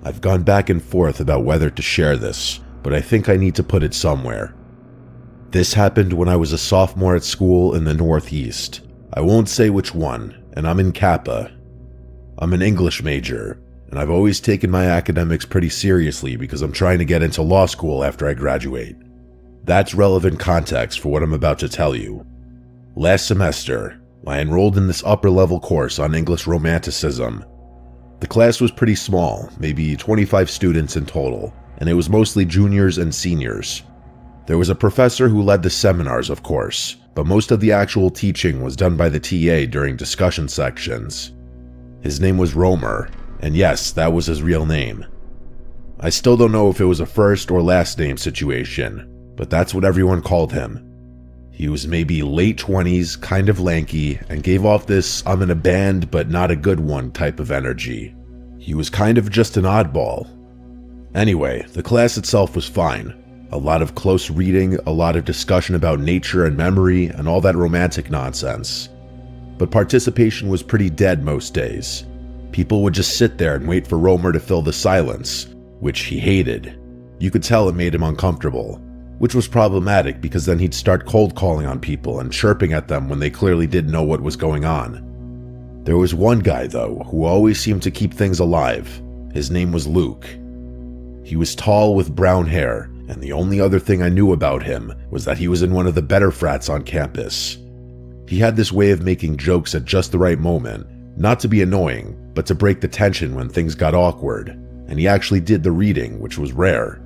I've gone back and forth about whether to share this, but I think I need to put it somewhere. This happened when I was a sophomore at school in the Northeast. I won't say which one, and I'm in Kappa. I'm an English major, and I've always taken my academics pretty seriously because I'm trying to get into law school after I graduate. That's relevant context for what I'm about to tell you. Last semester, I enrolled in this upper-level course on English Romanticism. The class was pretty small, maybe 25 students in total, and it was mostly juniors and seniors. There was a professor who led the seminars, of course, but most of the actual teaching was done by the TA during discussion sections. His name was Romer, and yes, that was his real name. I still don't know if it was a first or last name situation, but that's what everyone called him. He was maybe late 20s, kind of lanky, and gave off this I'm in a band but not a good one type of energy. He was kind of just an oddball. Anyway, the class itself was fine. A lot of close reading, a lot of discussion about nature and memory, and all that romantic nonsense. But participation was pretty dead most days. People would just sit there and wait for Romer to fill the silence, which he hated. You could tell it made him uncomfortable, which was problematic because then he'd start cold calling on people and chirping at them when they clearly didn't know what was going on. There was one guy, though, who always seemed to keep things alive. His name was Luke. He was tall with brown hair, and the only other thing I knew about him was that he was in one of the better frats on campus. He had this way of making jokes at just the right moment, not to be annoying, but to break the tension when things got awkward, and he actually did the reading, which was rare.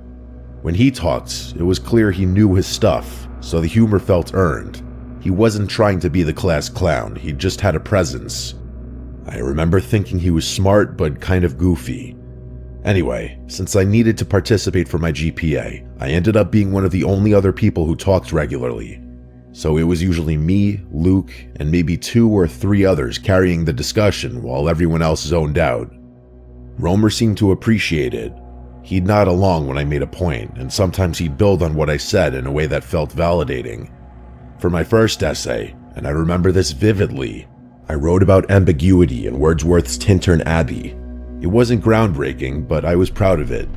When he talked, it was clear he knew his stuff, so the humor felt earned. He wasn't trying to be the class clown, he just had a presence. I remember thinking he was smart but kind of goofy. Anyway, since I needed to participate for my GPA, I ended up being one of the only other people who talked regularly. So it was usually me, Luke, and maybe 2 or 3 others carrying the discussion while everyone else zoned out. Romer seemed to appreciate it. He'd nod along when I made a point, and sometimes he'd build on what I said in a way that felt validating. For my first essay, and I remember this vividly, I wrote about ambiguity in Wordsworth's Tintern Abbey. It wasn't groundbreaking, but I was proud of it.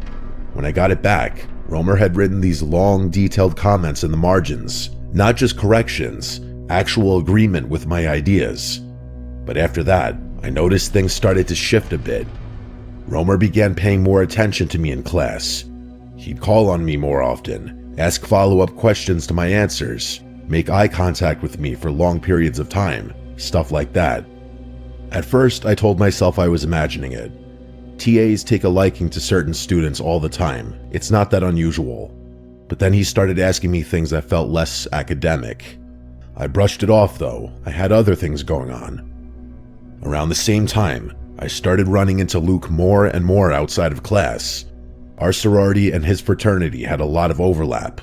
When I got it back, Romer had written these long, detailed comments in the margins, not just corrections, actual agreement with my ideas. But after that, I noticed things started to shift a bit. Romer began paying more attention to me in class. He'd call on me more often, ask follow-up questions to my answers, make eye contact with me for long periods of time, stuff like that. At first, I told myself I was imagining it. TAs take a liking to certain students all the time. It's not that unusual. But then he started asking me things that felt less academic. I brushed it off though. I had other things going on. Around the same time, I started running into Luke more and more outside of class. Our sorority and his fraternity had a lot of overlap.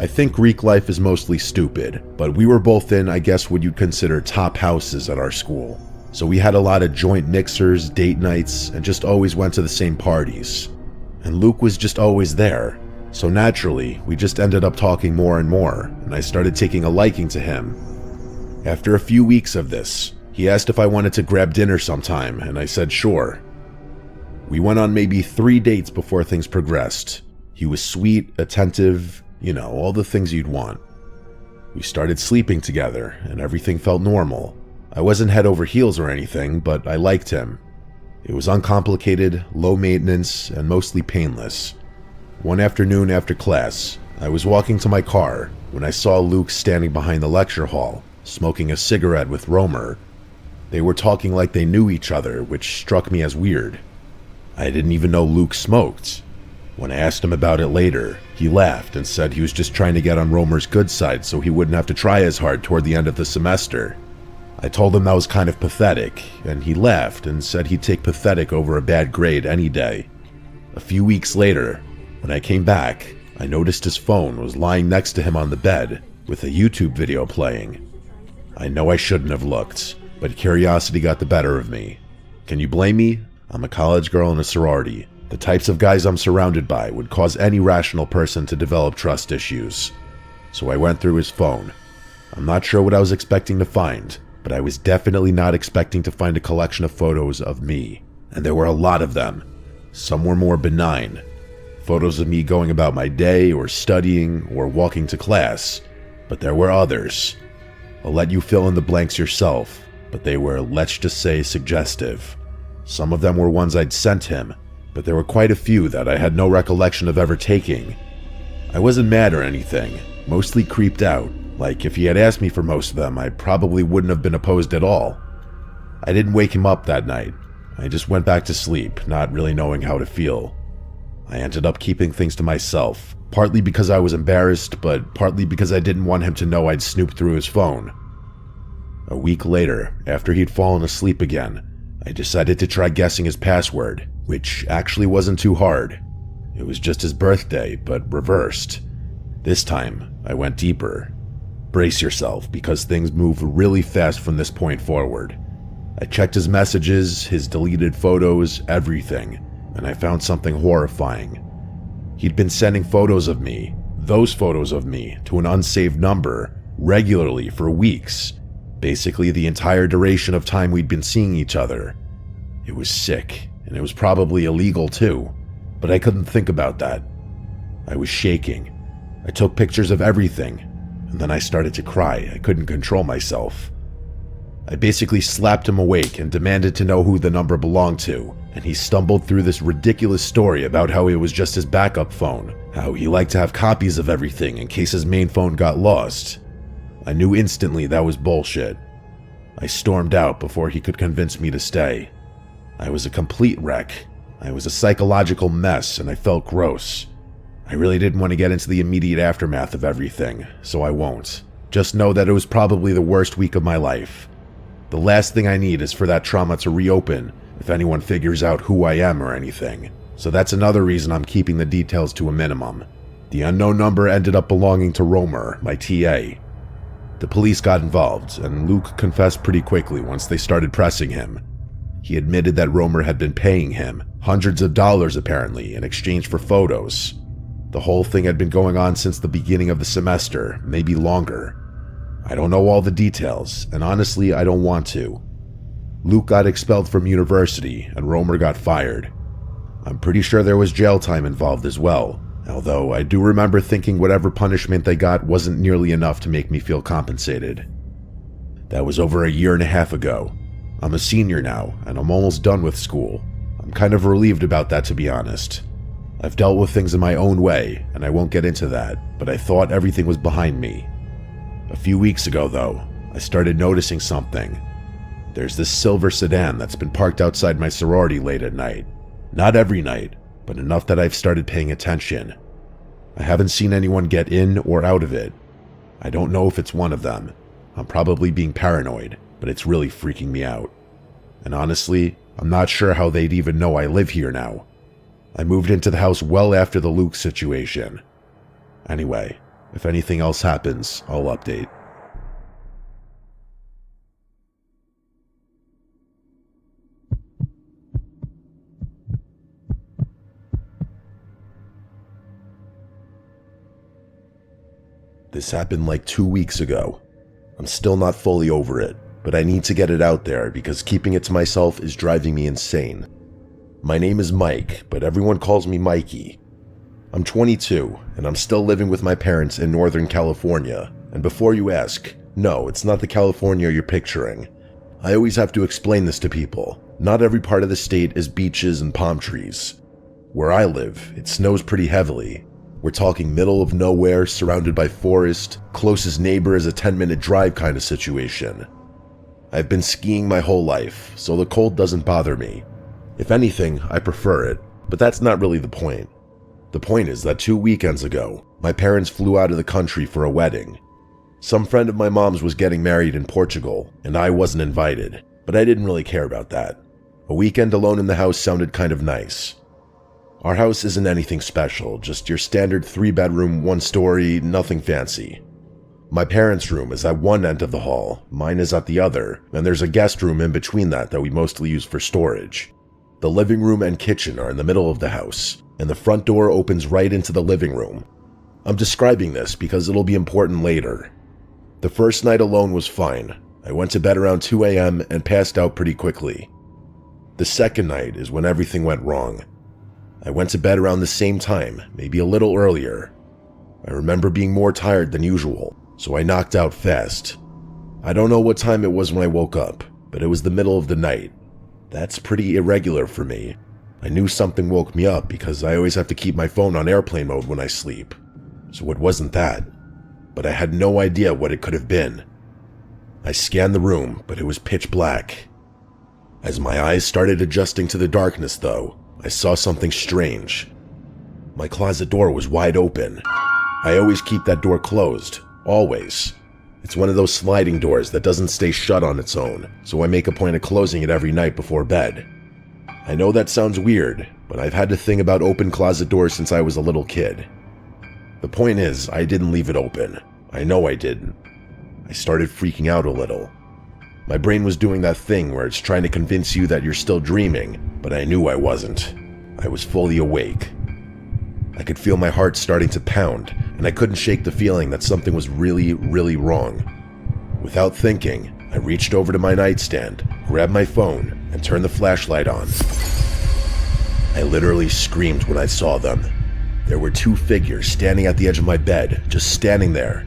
I think Greek life is mostly stupid, but we were both in, I guess, what you'd consider top houses at our school. So we had a lot of joint mixers, date nights, and just always went to the same parties. And Luke was just always there. So naturally, we just ended up talking more and more, and I started taking a liking to him. After a few weeks of this, he asked if I wanted to grab dinner sometime, and I said sure. We went on maybe 3 dates before things progressed. He was sweet, attentive, all the things you'd want. We started sleeping together, and everything felt normal. I wasn't head over heels or anything, but I liked him. It was uncomplicated, low maintenance, and mostly painless. One afternoon after class, I was walking to my car when I saw Luke standing behind the lecture hall, smoking a cigarette with Romer. They were talking like they knew each other, which struck me as weird. I didn't even know Luke smoked. When I asked him about it later, he laughed and said he was just trying to get on Romer's good side so he wouldn't have to try as hard toward the end of the semester. I told him that was kind of pathetic, and he laughed and said he'd take pathetic over a bad grade any day. A few weeks later, when I came back, I noticed his phone was lying next to him on the bed with a YouTube video playing. I know I shouldn't have looked, but curiosity got the better of me. Can you blame me? I'm a college girl in a sorority. The types of guys I'm surrounded by would cause any rational person to develop trust issues. So I went through his phone. I'm not sure what I was expecting to find, but I was definitely not expecting to find a collection of photos of me. And there were a lot of them. Some were more benign. Photos of me going about my day or studying or walking to class. But there were others. I'll let you fill in the blanks yourself, but they were, let's just say, suggestive. Some of them were ones I'd sent him, but there were quite a few that I had no recollection of ever taking. I wasn't mad or anything, mostly creeped out. Like, if he had asked me for most of them, I probably wouldn't have been opposed at all. I didn't wake him up that night. I just went back to sleep, not really knowing how to feel. I ended up keeping things to myself, partly because I was embarrassed, but partly because I didn't want him to know I'd snooped through his phone. A week later, after he'd fallen asleep again, I decided to try guessing his password, which actually wasn't too hard. It was just his birthday, but reversed. This time, I went deeper. Brace yourself, because things move really fast from this point forward. I checked his messages, his deleted photos, everything, and I found something horrifying. He'd been sending photos of me, those photos of me, to an unsaved number, regularly for weeks. Basically the entire duration of time we'd been seeing each other. It was sick, and it was probably illegal too, but I couldn't think about that. I was shaking. I took pictures of everything, and then I started to cry. I couldn't control myself. I basically slapped him awake and demanded to know who the number belonged to, and he stumbled through this ridiculous story about how it was just his backup phone, how he liked to have copies of everything in case his main phone got lost. I knew instantly that was bullshit. I stormed out before he could convince me to stay. I was a complete wreck. I was a psychological mess, and I felt gross. I really didn't want to get into the immediate aftermath of everything, so I won't. Just know that it was probably the worst week of my life. The last thing I need is for that trauma to reopen if anyone figures out who I am or anything. So that's another reason I'm keeping the details to a minimum. The unknown number ended up belonging to Romer, my TA. The police got involved, and Luke confessed pretty quickly once they started pressing him. He admitted that Romer had been paying him hundreds of dollars apparently in exchange for photos. The whole thing had been going on since the beginning of the semester, maybe longer. I don't know all the details, and honestly, I don't want to. Luke got expelled from university, and Romer got fired. I'm pretty sure there was jail time involved as well, although I do remember thinking whatever punishment they got wasn't nearly enough to make me feel compensated. That was over a year and a half ago. I'm a senior now, and I'm almost done with school. I'm kind of relieved about that, to be honest. I've dealt with things in my own way, and I won't get into that, but I thought everything was behind me. A few weeks ago, though, I started noticing something. There's this silver sedan that's been parked outside my sorority late at night. Not every night, but enough that I've started paying attention. I haven't seen anyone get in or out of it. I don't know if it's one of them. I'm probably being paranoid, but it's really freaking me out. And honestly, I'm not sure how they'd even know I live here now. I moved into the house well after the Luke situation. Anyway, if anything else happens, I'll update. This happened like 2 weeks ago. I'm still not fully over it, but I need to get it out there because keeping it to myself is driving me insane. My name is Mike, but everyone calls me Mikey. I'm 22, and I'm still living with my parents in Northern California. And before you ask, no, it's not the California you're picturing. I always have to explain this to people. Not every part of the state is beaches and palm trees. Where I live, it snows pretty heavily. We're talking middle of nowhere, surrounded by forest, closest neighbor is a 10-minute drive kind of situation. I've been skiing my whole life, so the cold doesn't bother me. If anything, I prefer it, but that's not really the point. The point is that 2 weekends ago, my parents flew out of the country for a wedding. Some friend of my mom's was getting married in Portugal, and I wasn't invited, but I didn't really care about that. A weekend alone in the house sounded kind of nice. Our house isn't anything special, just your standard 3-bedroom, 1-story, nothing fancy. My parents' room is at one end of the hall, mine is at the other, and there's a guest room in between that we mostly use for storage. The living room and kitchen are in the middle of the house, and the front door opens right into the living room. I'm describing this because it'll be important later. The first night alone was fine. I went to bed around 2 a.m. and passed out pretty quickly. The second night is when everything went wrong. I went to bed around the same time, maybe a little earlier. I remember being more tired than usual, so I knocked out fast. I don't know what time it was when I woke up, but it was the middle of the night. That's pretty irregular for me. I knew something woke me up because I always have to keep my phone on airplane mode when I sleep. So it wasn't that, but I had no idea what it could have been. I scanned the room, but it was pitch black. As my eyes started adjusting to the darkness, though, I saw something strange. My closet door was wide open. I always keep that door closed, always. It's one of those sliding doors that doesn't stay shut on its own, so I make a point of closing it every night before bed. I know that sounds weird, but I've had to think about open closet doors since I was a little kid. The point is, I didn't leave it open. I know I didn't. I started freaking out a little. My brain was doing that thing where it's trying to convince you that you're still dreaming, but I knew I wasn't. I was fully awake. I could feel my heart starting to pound, and I couldn't shake the feeling that something was really, really wrong. Without thinking, I reached over to my nightstand, grabbed my phone, and turned the flashlight on. I literally screamed when I saw them. There were two figures standing at the edge of my bed, just standing there.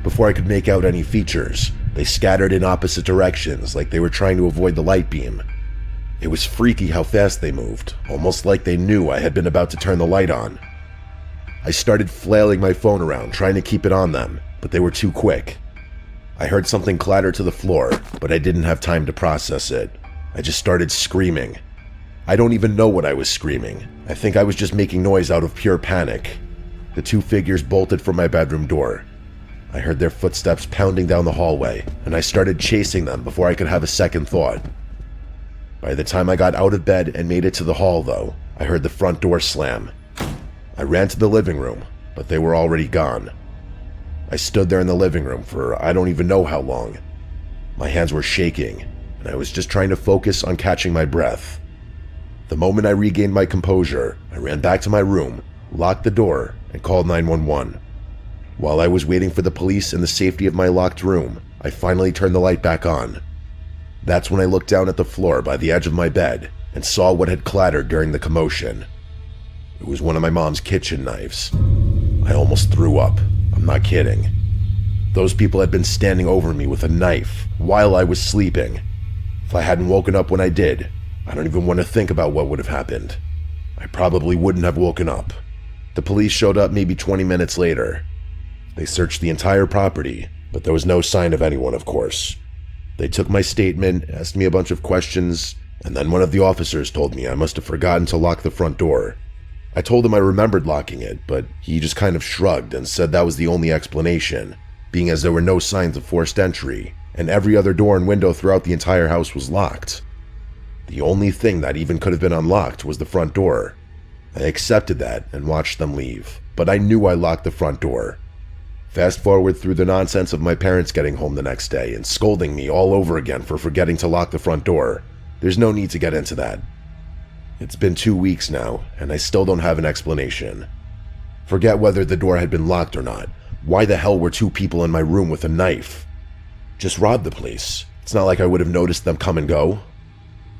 Before I could make out any features, they scattered in opposite directions like they were trying to avoid the light beam. It was freaky how fast they moved, almost like they knew I had been about to turn the light on. I started flailing my phone around, trying to keep it on them, but they were too quick. I heard something clatter to the floor, but I didn't have time to process it. I just started screaming. I don't even know what I was screaming. I think I was just making noise out of pure panic. The two figures bolted from my bedroom door. I heard their footsteps pounding down the hallway, and I started chasing them before I could have a second thought. By the time I got out of bed and made it to the hall, though, I heard the front door slam. I ran to the living room, but they were already gone. I stood there in the living room for I don't even know how long. My hands were shaking, and I was just trying to focus on catching my breath. The moment I regained my composure, I ran back to my room, locked the door, and called 911. While I was waiting for the police in the safety of my locked room, I finally turned the light back on. That's when I looked down at the floor by the edge of my bed and saw what had clattered during the commotion. It was one of my mom's kitchen knives. I almost threw up. I'm not kidding. Those people had been standing over me with a knife while I was sleeping. If I hadn't woken up when I did, I don't even want to think about what would have happened. I probably wouldn't have woken up. The police showed up maybe 20 minutes later. They searched the entire property, but there was no sign of anyone, of course. They took my statement, asked me a bunch of questions, and then one of the officers told me I must have forgotten to lock the front door. I told him I remembered locking it, but he just kind of shrugged and said that was the only explanation, being as there were no signs of forced entry, and every other door and window throughout the entire house was locked. The only thing that even could have been unlocked was the front door. I accepted that and watched them leave, but I knew I locked the front door. Fast forward through the nonsense of my parents getting home the next day and scolding me all over again for forgetting to lock the front door. There's no need to get into that. It's been 2 weeks now, and I still don't have an explanation. Forget whether the door had been locked or not. Why the hell were two people in my room with a knife? Just rob the place. It's not like I would have noticed them come and go.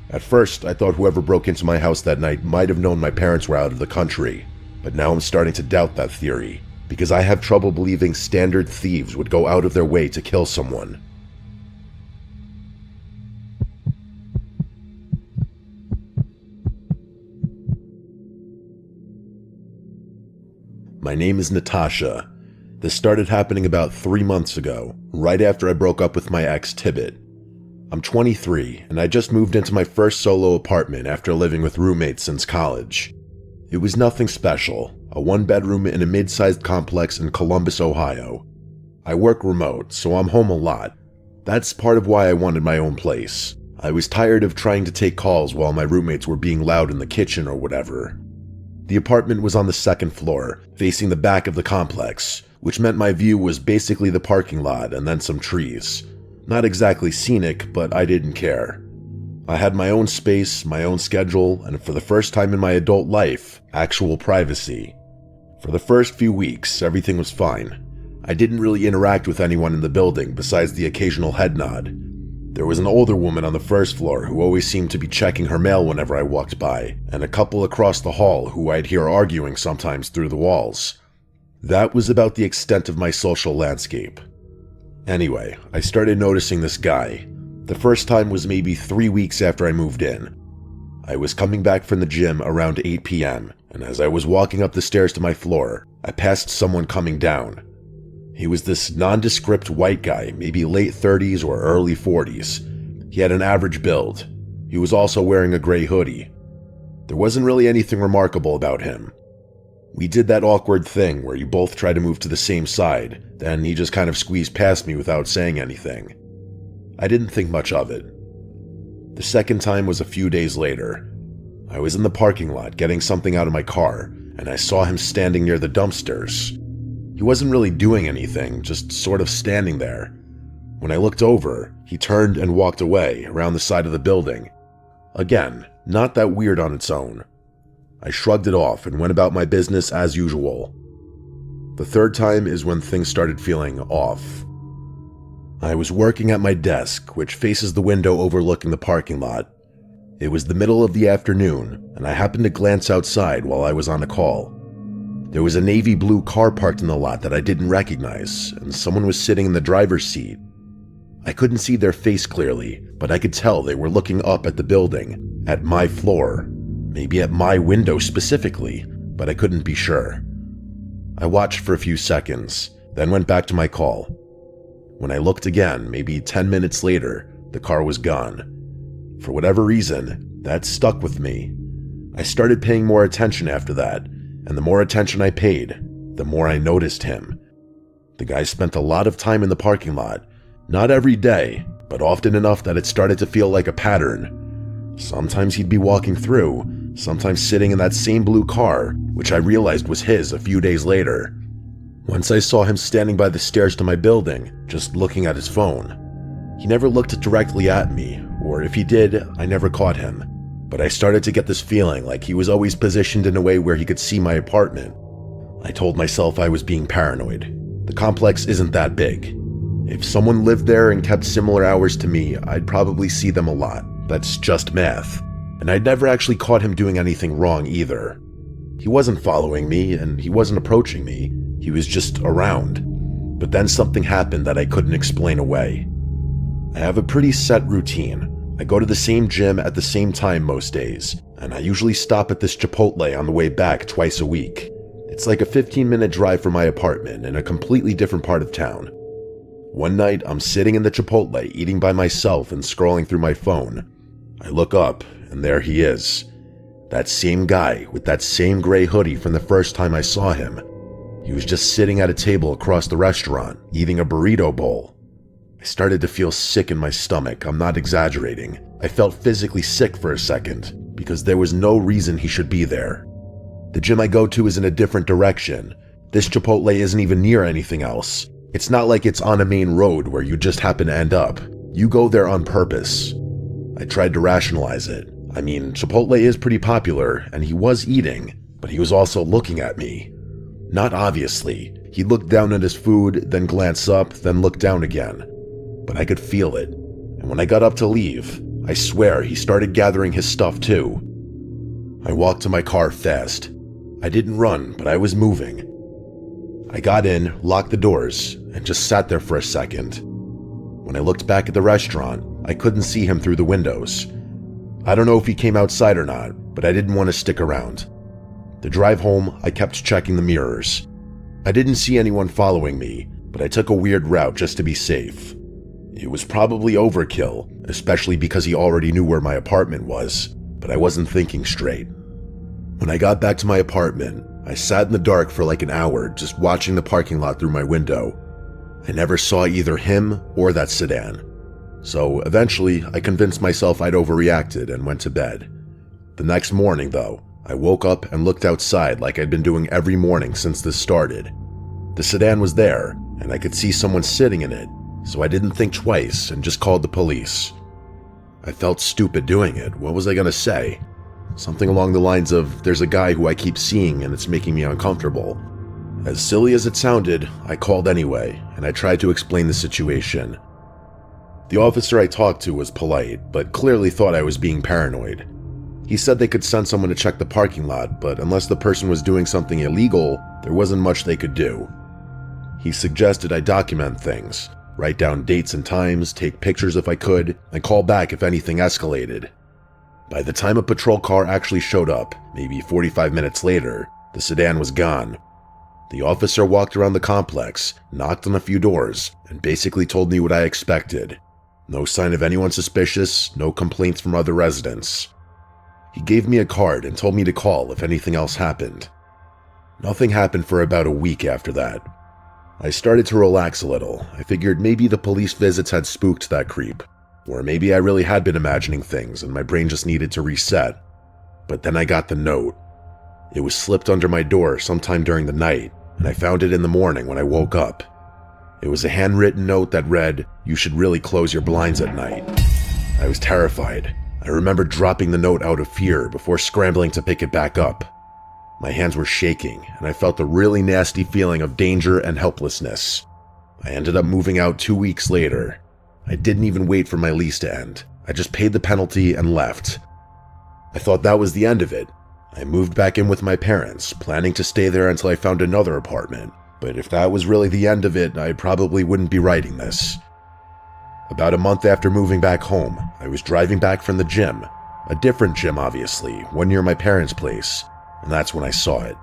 At first, I thought whoever broke into my house that night might have known my parents were out of the country, but now I'm starting to doubt that theory, because I have trouble believing standard thieves would go out of their way to kill someone. My name is Natasha. This started happening about 3 months ago, right after I broke up with my ex, Tibbet. I'm 23, and I just moved into my first solo apartment after living with roommates since college. It was nothing special, a 1-bedroom in a mid-sized complex in Columbus, Ohio. I work remote, so I'm home a lot. That's part of why I wanted my own place. I was tired of trying to take calls while my roommates were being loud in the kitchen or whatever. The apartment was on the 2nd floor, facing the back of the complex, which meant my view was basically the parking lot and then some trees. Not exactly scenic, but I didn't care. I had my own space, my own schedule, and for the first time in my adult life, actual privacy. For the first few weeks, everything was fine. I didn't really interact with anyone in the building besides the occasional head nod. There was an older woman on the first floor who always seemed to be checking her mail whenever I walked by, and a couple across the hall who I'd hear arguing sometimes through the walls. That was about the extent of my social landscape. Anyway, I started noticing this guy. The first time was maybe 3 weeks after I moved in. I was coming back from the gym around 8 p.m., and as I was walking up the stairs to my floor, I passed someone coming down. He was this nondescript white guy, maybe late 30s or early 40s. He had an average build. He was also wearing a gray hoodie. There wasn't really anything remarkable about him. We did that awkward thing where you both try to move to the same side, then he just kind of squeezed past me without saying anything. I didn't think much of it. The second time was a few days later. I was in the parking lot getting something out of my car, and I saw him standing near the dumpsters. He wasn't really doing anything, just sort of standing there. When I looked over, he turned and walked away around the side of the building. Again, not that weird on its own. I shrugged it off and went about my business as usual. The third time is when things started feeling off. I was working at my desk, which faces the window overlooking the parking lot. It was the middle of the afternoon, and I happened to glance outside while I was on a call. There was a navy blue car parked in the lot that I didn't recognize, and someone was sitting in the driver's seat. I couldn't see their face clearly, but I could tell they were looking up at the building, at my floor, maybe at my window specifically, but I couldn't be sure. I watched for a few seconds, then went back to my call. When I looked again, maybe 10 minutes later, the car was gone. For whatever reason, that stuck with me. I started paying more attention after that, and the more attention I paid, the more I noticed him. The guy spent a lot of time in the parking lot, not every day, but often enough that it started to feel like a pattern. Sometimes he'd be walking through, sometimes sitting in that same blue car, which I realized was his a few days later. Once I saw him standing by the stairs to my building, just looking at his phone. He never looked directly at me, or if he did, I never caught him. But I started to get this feeling like he was always positioned in a way where he could see my apartment. I told myself I was being paranoid. The complex isn't that big. If someone lived there and kept similar hours to me, I'd probably see them a lot. That's just math. And I'd never actually caught him doing anything wrong either. He wasn't following me, and he wasn't approaching me. He was just around. But then something happened that I couldn't explain away. I have a pretty set routine. I go to the same gym at the same time most days, and I usually stop at this Chipotle on the way back twice a week. It's like a 15-minute drive from my apartment in a completely different part of town. One night, I'm sitting in the Chipotle eating by myself and scrolling through my phone. I look up, and there he is. That same guy with that same gray hoodie from the first time I saw him. He was just sitting at a table across the restaurant, eating a burrito bowl. I started to feel sick in my stomach, I'm not exaggerating. I felt physically sick for a second, because there was no reason he should be there. The gym I go to is in a different direction. This Chipotle isn't even near anything else. It's not like it's on a main road where you just happen to end up. You go there on purpose. I tried to rationalize it. I mean, Chipotle is pretty popular, and he was eating, but he was also looking at me. Not obviously. He looked down at his food, then glanced up, then looked down again. But I could feel it, and when I got up to leave, I swear he started gathering his stuff too. I walked to my car fast. I didn't run, but I was moving. I got in, locked the doors, and just sat there for a second. When I looked back at the restaurant, I couldn't see him through the windows. I don't know if he came outside or not, but I didn't want to stick around. The drive home, I kept checking the mirrors. I didn't see anyone following me, but I took a weird route just to be safe. It was probably overkill, especially because he already knew where my apartment was, but I wasn't thinking straight. When I got back to my apartment, I sat in the dark for like an hour just watching the parking lot through my window. I never saw either him or that sedan. So eventually, I convinced myself I'd overreacted and went to bed. The next morning, though, I woke up and looked outside like I'd been doing every morning since this started. The sedan was there, and I could see someone sitting in it, so I didn't think twice and just called the police. I felt stupid doing it. What was I gonna say? Something along the lines of, there's a guy who I keep seeing and it's making me uncomfortable. As silly as it sounded, I called anyway, and I tried to explain the situation. The officer I talked to was polite, but clearly thought I was being paranoid. He said they could send someone to check the parking lot, but unless the person was doing something illegal, there wasn't much they could do. He suggested I document things, write down dates and times, take pictures if I could, and call back if anything escalated. By the time a patrol car actually showed up, maybe 45 minutes later, the sedan was gone. The officer walked around the complex, knocked on a few doors, and basically told me what I expected. No sign of anyone suspicious, no complaints from other residents. He gave me a card and told me to call if anything else happened. Nothing happened for about a week after that. I started to relax a little. I figured maybe the police visits had spooked that creep, or maybe I really had been imagining things and my brain just needed to reset. But then I got the note. It was slipped under my door sometime during the night, and I found it in the morning when I woke up. It was a handwritten note that read, "You should really close your blinds at night." I was terrified. I remember dropping the note out of fear before scrambling to pick it back up. My hands were shaking, and I felt a really nasty feeling of danger and helplessness. I ended up moving out 2 weeks later. I didn't even wait for my lease to end. I just paid the penalty and left. I thought that was the end of it. I moved back in with my parents, planning to stay there until I found another apartment. But if that was really the end of it, I probably wouldn't be writing this. About a month after moving back home, I was driving back from the gym. A different gym, obviously, one near my parents' place, and that's when I saw it.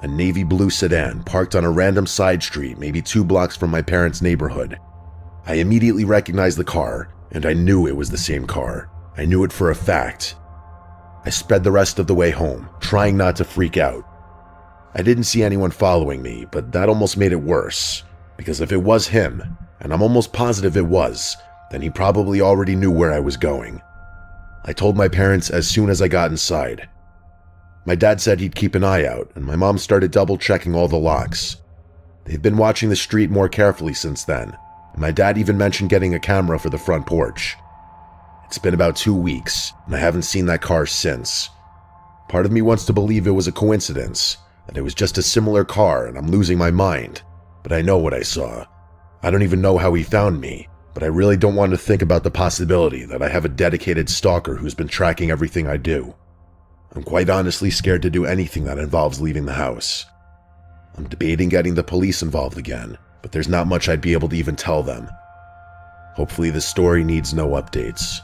A navy blue sedan parked on a random side street maybe 2 blocks from my parents' neighborhood. I immediately recognized the car, and I knew it was the same car. I knew it for a fact. I sped the rest of the way home, trying not to freak out. I didn't see anyone following me, but that almost made it worse, because if it was him, and I'm almost positive it was, then he probably already knew where I was going. I told my parents as soon as I got inside. My dad said he'd keep an eye out, and my mom started double-checking all the locks. They've been watching the street more carefully since then, and my dad even mentioned getting a camera for the front porch. It's been about 2 weeks, and I haven't seen that car since. Part of me wants to believe it was a coincidence, that it was just a similar car and I'm losing my mind, but I know what I saw. I don't even know how he found me, but I really don't want to think about the possibility that I have a dedicated stalker who's been tracking everything I do. I'm quite honestly scared to do anything that involves leaving the house. I'm debating getting the police involved again, but there's not much I'd be able to even tell them. Hopefully this story needs no updates.